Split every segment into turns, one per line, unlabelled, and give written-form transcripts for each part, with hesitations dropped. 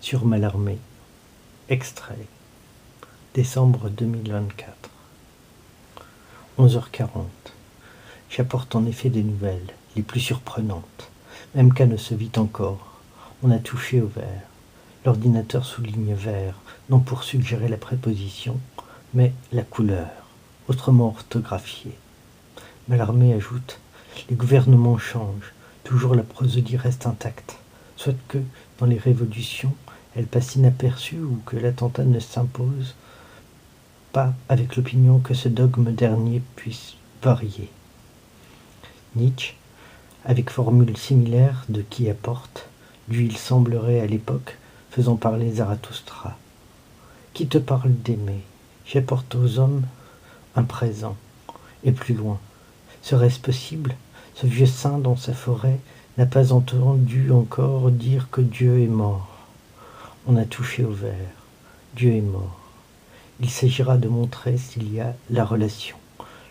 sur Mallarmé. Extrait. Décembre 2024. 11h40. J'apporte en effet des nouvelles, les plus surprenantes. Même qu'à ne se vit encore. On a touché au vert. L'ordinateur souligne vert, non pour suggérer la préposition, mais la couleur, autrement orthographiée. Mallarmé ajoute « Les gouvernements changent, toujours la prosodie reste intacte, soit que, dans les révolutions, elle passe inaperçue ou que l'attentat ne s'impose pas avec l'opinion que ce dogme dernier puisse varier. » Nietzsche, avec formule similaire de qui apporte, lui il semblerait à l'époque faisant parler Zarathustra. Qui te parle d'aimer? J'apporte aux hommes un présent. Et plus loin, serait-ce possible? Ce vieux saint dans sa forêt n'a pas entendu encore dire que Dieu est mort. On a touché au verre. Dieu est mort. Il s'agira de montrer s'il y a la relation,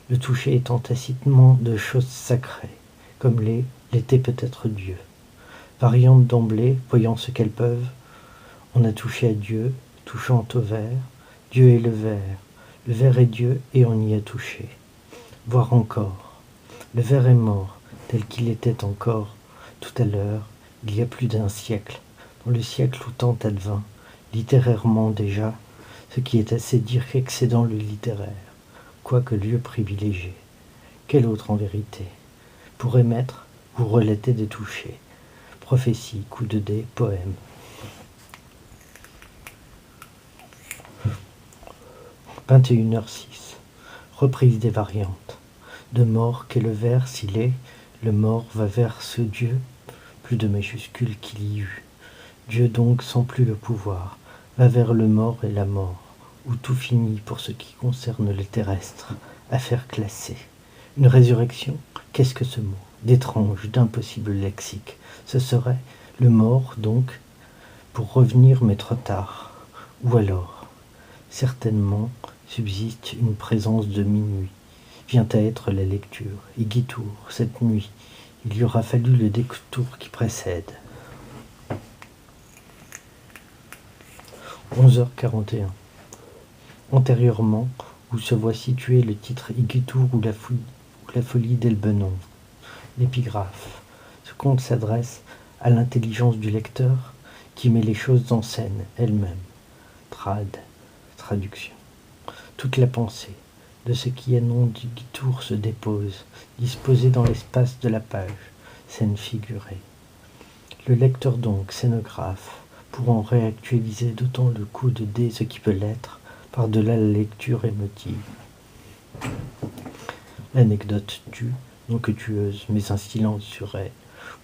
le toucher étant tacitement de choses sacrées, comme l'était peut-être Dieu. Variantes d'emblée, voyant ce qu'elles peuvent, on a touché à Dieu, touchant au verre, Dieu est le verre est Dieu et on y a touché. Voir encore, le verre est mort, tel qu'il était encore tout à l'heure, il y a plus d'un siècle, dans le siècle où tant advint, littérairement déjà, ce qui est assez dire qu'excédant le littéraire, quoique lieu privilégié. Quel autre en vérité pourrait mettre ou relater des touchés? Prophétie, coup de dé, poème. « 21h06. Reprise des variantes. De mort qu'est le vers s'il est, le mort va vers ce Dieu, plus de majuscules qu'il y eut. Dieu donc sans plus le pouvoir, va vers le mort et la mort, où tout finit pour ce qui concerne le terrestre, affaire classée. Une résurrection, qu'est-ce que ce mot? D'étrange, d'impossible lexique. Ce serait le mort, donc, pour revenir mais trop tard. Ou alors, certainement, subsiste une présence de minuit. Vient à être la lecture. Igitour, cette nuit, il y aura fallu le détour qui précède. 11h41. Antérieurement, où se voit situé le titre Igitour ou la folie d'Elbenon. L'épigraphe. Ce conte s'adresse à l'intelligence du lecteur qui met les choses en scène elle-même. Traduction. Toute la pensée de ce qui est nom d'Igitour se dépose, disposée dans l'espace de la page, scène figurée. Le lecteur donc, scénographe, pour en réactualiser d'autant le coup de dé ce qui peut l'être, par-delà la lecture émotive. L'anecdote tue, non que tueuse, mais un silence sur elle,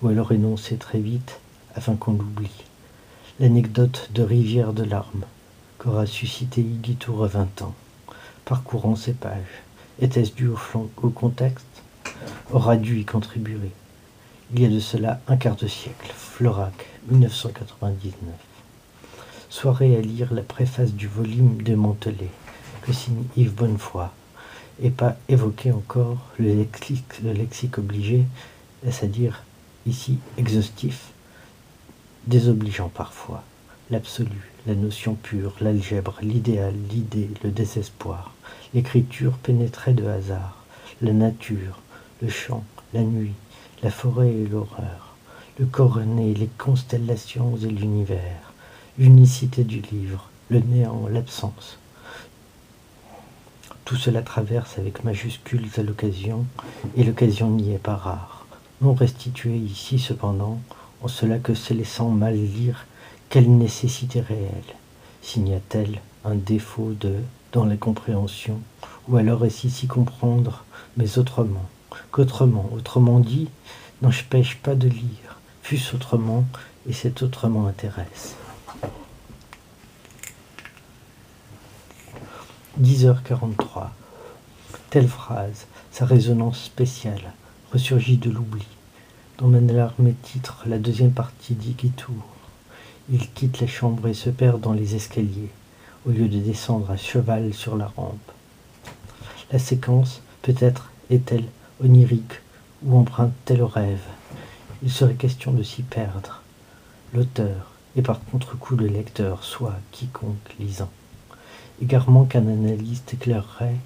ou alors énoncée très vite, afin qu'on l'oublie. L'anecdote de rivière de larmes, qu'aura suscité Igitour à 20 ans, parcourant ces pages. Était-ce dû au contexte? Aura dû y contribuer. Il y a de cela un quart de siècle, Florac, 1999. Soirée à lire la préface du volume de Mantelet, que signe Yves Bonnefoy, et pas évoqué encore le lexique obligé, c'est-à-dire ici exhaustif, désobligeant parfois, l'absolu, la notion pure, l'algèbre, l'idéal, l'idée, le désespoir. L'écriture pénétrait de hasard, la nature, le chant, la nuit, la forêt et l'horreur, le cornet, les constellations et l'univers, l'unicité du livre, le néant, l'absence. Tout cela traverse avec majuscules à l'occasion, et l'occasion n'y est pas rare, non restituée ici cependant, en cela que se laissant mal lire, quelle nécessité réelle signa-t-elle un défaut dans la compréhension, ou alors est-ce ici comprendre, mais autrement, autrement dit, n'empêche pas de lire, fût-ce autrement, et cet autrement intéresse. 10h43. Telle phrase, sa résonance spéciale, ressurgit de l'oubli. Dans Mallarmé titre la deuxième partie d'Igitour. Il quitte la chambre et se perd dans les escaliers, au lieu de descendre à cheval sur la rampe. La séquence, peut-être, est-elle onirique ou emprunte-t-elle au rêve? Il serait question de s'y perdre. L'auteur, et par contre-coup le lecteur, soit quiconque lisant. Égarement qu'un analyste éclairerait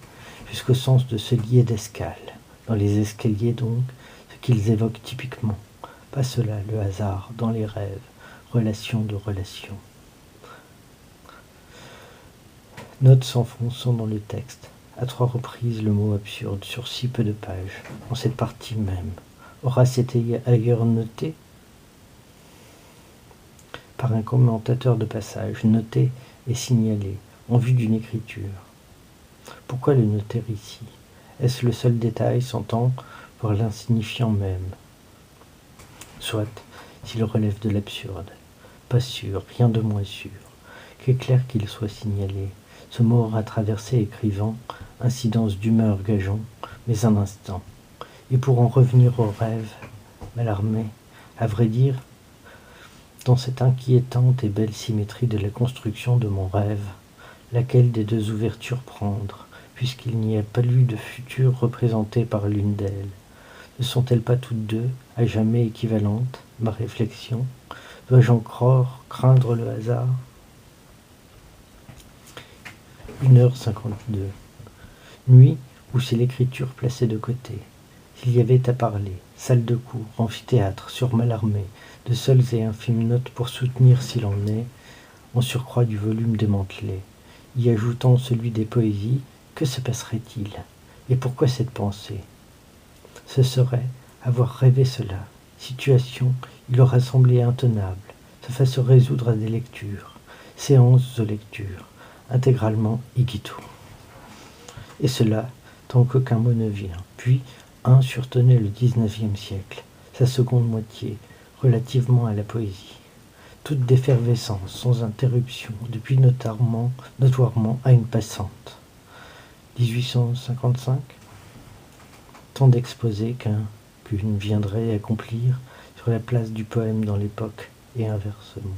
jusqu'au sens de ce lier d'escale. Dans les escaliers donc, ce qu'ils évoquent typiquement, pas cela, le hasard, dans les rêves, relation de relation. Note s'enfonçant dans le texte, à 3 reprises le mot absurde sur si peu de pages, en cette partie même. Aura-t-il été ailleurs noté par un commentateur de passage, noté et signalé, en vue d'une écriture. Pourquoi le noter ici? Est-ce le seul détail, s'entend, pour l'insignifiant même? Soit, s'il relève de l'absurde. Pas sûr, rien de moins sûr. Qu'éclair qu'il soit signalé, ce mot aura traversé écrivant, incidence d'humeur gageant, mais un instant. Et pour en revenir au rêve, Mallarmé, à vrai dire, dans cette inquiétante et belle symétrie de la construction de mon rêve, laquelle des deux ouvertures prendre, puisqu'il n'y a pas eu de futur représenté par l'une d'elles? Ne sont-elles pas toutes deux, à jamais équivalentes, ma réflexion? Dois-je encore craindre le hasard? 1h52. Nuit où c'est l'écriture placée de côté. S'il y avait à parler, salle de cours, amphithéâtre, sur Mallarmé, de seules et infimes notes pour soutenir s'il en est, en surcroît du volume démantelé, y ajoutant celui des poésies, que se passerait-il? Et pourquoi cette pensée? Ce serait avoir rêvé cela, situation, il aura semblé intenable, se fasse résoudre à des lectures, séances aux lectures, intégralement Igito. Et cela, tant qu'aucun mot ne vient. Puis, un surtenait le XIXe siècle, sa seconde moitié, relativement à la poésie. Toute d'effervescence, sans interruption, depuis notoirement à une passante. 1855, tant d'exposés qu'une viendrait accomplir sur la place du poème dans l'époque, et inversement.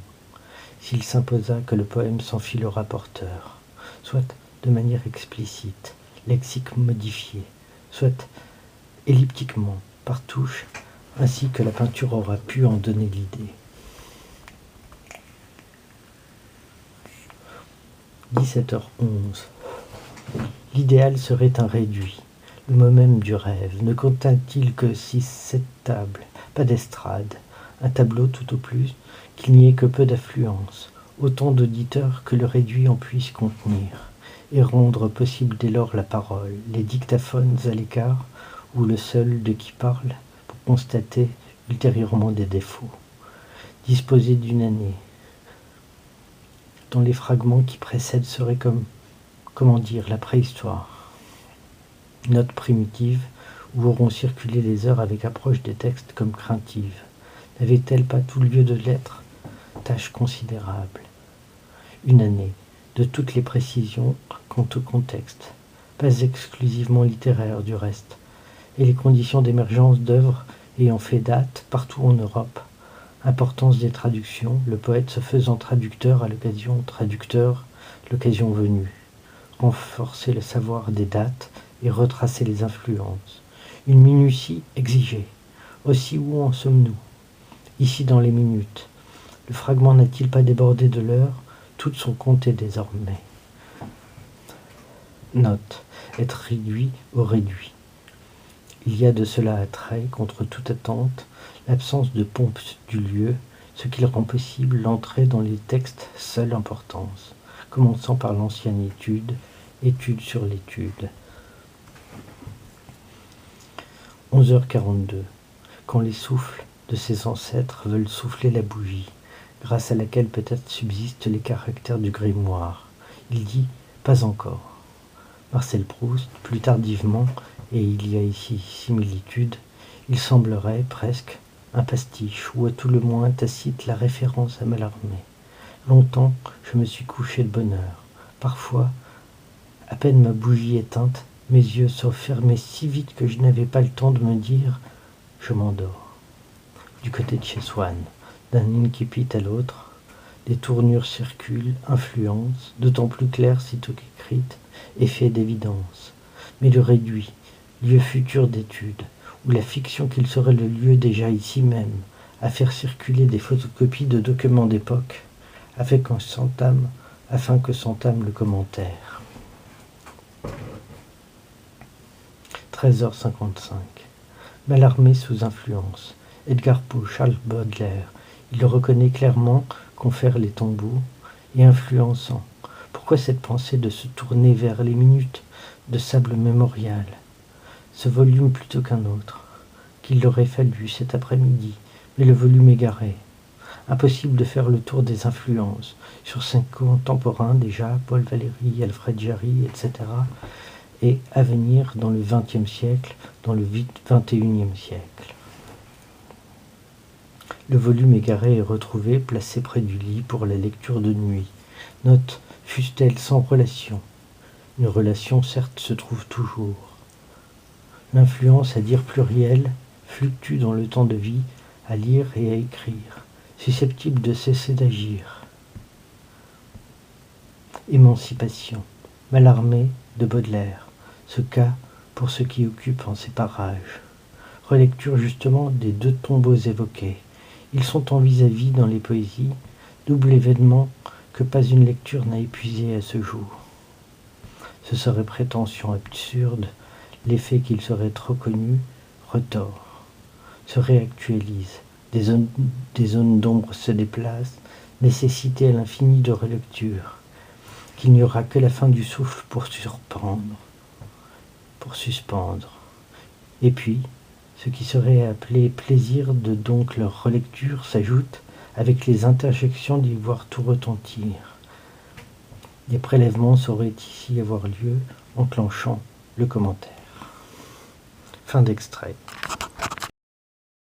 S'il s'imposa que le poème s'enfile au rapporteur, soit de manière explicite, lexique modifié, soit elliptiquement, par touche, ainsi que la peinture aura pu en donner l'idée. 17h11. L'idéal serait un réduit. Le mot même du rêve ne contient-il que 6-7 tables, pas d'estrade, un tableau tout au plus, qu'il n'y ait que peu d'affluence, autant d'auditeurs que le réduit en puisse contenir, et rendre possible dès lors la parole, les dictaphones à l'écart, ou le seul de qui parle, pour constater ultérieurement des défauts. Disposer d'une année, dont les fragments qui précèdent seraient la préhistoire. Note primitive, où auront circulé les heures avec approche des textes comme craintives. N'avait-elle pas tout lieu de l'être? Tâche considérable. Une année, de toutes les précisions quant au contexte, pas exclusivement littéraire du reste, et les conditions d'émergence d'œuvres ayant fait date partout en Europe. Importance des traductions, le poète se faisant traducteur à l'occasion, traducteur, l'occasion venue. Renforcer le savoir des dates et retracer les influences. Une minutie exigée. Aussi où en sommes-nous? Ici dans les minutes. Le fragment n'a-t-il pas débordé de l'heure? Toutes sont comptées désormais. Note. Être réduit au réduit. Il y a de cela attrait, contre toute attente, l'absence de pompe du lieu, ce qui rend possible l'entrée dans les textes seule importance, commençant par l'ancienne étude, étude sur l'étude. 11h42. Quand les souffles de ses ancêtres veulent souffler la bougie, grâce à laquelle peut-être subsistent les caractères du grimoire, il dit « pas encore ». Marcel Proust, plus tardivement, et il y a ici similitude, il semblerait presque un pastiche, ou à tout le moins tacite la référence à Mallarmé. Longtemps, je me suis couché de bonne heure. Parfois, à peine ma bougie éteinte, mes yeux se fermaient si vite que je n'avais pas le temps de me dire « je m'endors ». Du côté de chez Swann, d'un incipit à l'autre, des tournures circulent, influencent, d'autant plus claires sitôt qu'écrites, effet d'évidence. Mais le réduit, lieu futur d'étude, ou la fiction qu'il serait le lieu déjà ici même, à faire circuler des photocopies de documents d'époque, afin que s'entame le commentaire. 13h55. Mallarmé sous influence. Edgar Poe, Charles Baudelaire. Il le reconnaît clairement, confère les tombeaux, et influençant. Pourquoi cette pensée de se tourner vers les minutes de sable mémorial? Ce volume plutôt qu'un autre, qu'il aurait fallu cet après-midi, mais le volume égaré. Impossible de faire le tour des influences, sur 5 contemporains déjà, Paul Valéry, Alfred Jarry, etc., et à venir dans le XXe siècle, dans le XXIe siècle. Le volume égaré est retrouvé, placé près du lit pour la lecture de nuit. Note, fût-elle sans relation. Une relation, certes, se trouve toujours. L'influence, à dire pluriel, fluctue dans le temps de vie, à lire et à écrire, susceptible de cesser d'agir. Émancipation. Mallarmé de Baudelaire. Ce cas pour ceux qui occupent en ces parages. Relecture justement des 2 tombeaux évoqués. Ils sont en vis-à-vis dans les poésies, double événement que pas une lecture n'a épuisé à ce jour. Ce serait prétention absurde, l'effet qu'il serait trop connu, retord, se réactualise, des zones d'ombre se déplacent, nécessité à l'infini de relecture, qu'il n'y aura que la fin du souffle pour suspendre. Et puis, ce qui serait appelé plaisir de donc leur relecture s'ajoute avec les interjections d'y voir tout retentir. Des prélèvements sauraient ici avoir lieu, enclenchant le commentaire. Fin d'extrait.